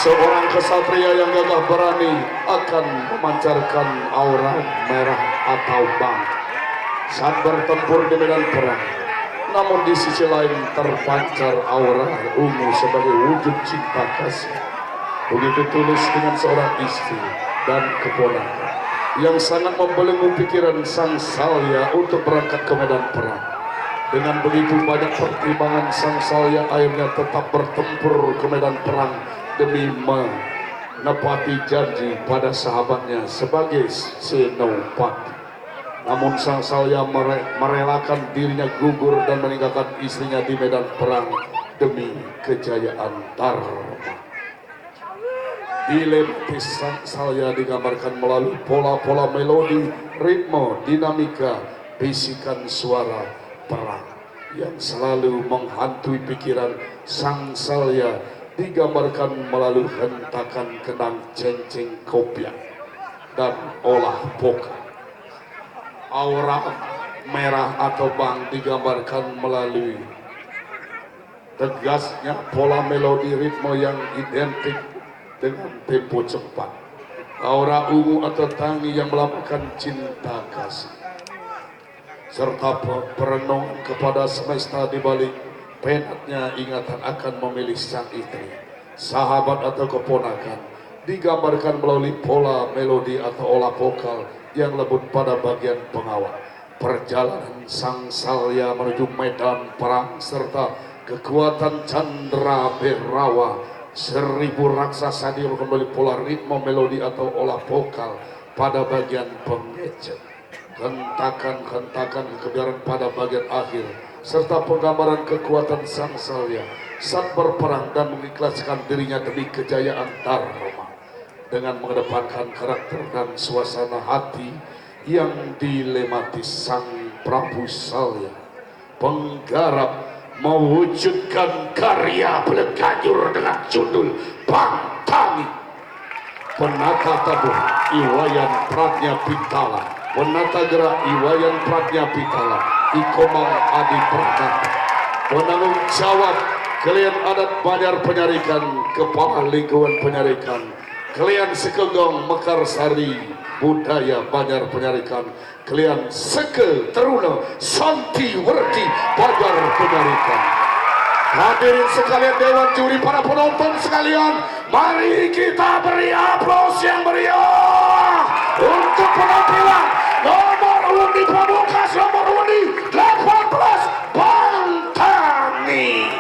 Seorang kesatria yang gagah berani akan memancarkan aura merah atau bang saat bertempur di medan perang. Namun di sisi lain terpancar aura ungu sebagai wujud cinta kasih. Begitu tulus dengan seorang istri dan keponakan yang sangat membelenggu pikiran sang Salya untuk berangkat ke medan perang. Dengan begitu banyak pertimbangan, sang Salya akhirnya tetap bertempur ke medan perang demi menepati janji pada sahabatnya sebagai senopati. Namun sang Salya merelakan dirinya gugur dan meninggalkan istrinya di medan perang demi kejayaan Dharma. Dilematis sang Salya digambarkan melalui pola-pola melodi, ritme, dinamika, bisikan suara perang yang selalu menghantui pikiran sang Salya, digambarkan melalui hentakan kenang cenceng kopiah dan olah poka. Aura merah atau bang digambarkan melalui tegasnya pola melodi ritme yang identik dengan tempo cepat. Aura ungu atau tangi yang melambangkan cinta kasih, serta perenungan kepada semesta di balik penatnya ingatan akan memilih sang istri, sahabat atau keponakan, digambarkan melalui pola melodi atau olah vokal yang lembut pada bagian pengawal. Perjalanan sang Salya menuju medan perang serta kekuatan Chandra Berawa, 1000 raksasa dilakukan melalui pola ritme melodi atau olah vokal pada bagian pengecet. Hentakan kebiaran pada bagian akhir, serta penggambaran kekuatan sang Salya saat berperang dan mengikhlaskan dirinya demi kejayaan Dharma dengan mengedepankan karakter dan suasana hati yang dilematis. Sang Prabu Salya penggarap mewujudkan karya Bleganjur dengan judul Bangtangi. Penata tabuh Iwayan Pratnya Pitala, penata gerak Iwayan Pratnya Pitala, Ikomang Adi Pratata. Penanggung jawab kalian adat Banjar Penyarikan, Kepala Lingkungan Penyarikan, kalian Sekenggong Mekarsari Budaya Banjar Penyarikan, kalian Seke Teruna Santi Werdi Banjar Penyarikan. Hadirin sekalian, dewan juri, para penonton sekalian, mari kita beri aplaus yang meriah untuk penampilan nomor undi pamungkas, nomor undi 18 Bangtangi.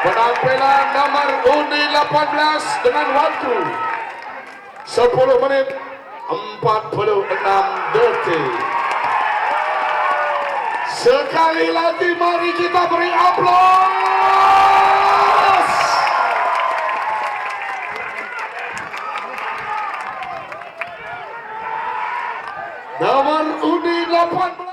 Penampilan nomor undi 18 dengan waktu 10 menit 46 detik. Sekali lagi mari kita beri aplaus. Nomor undi 18.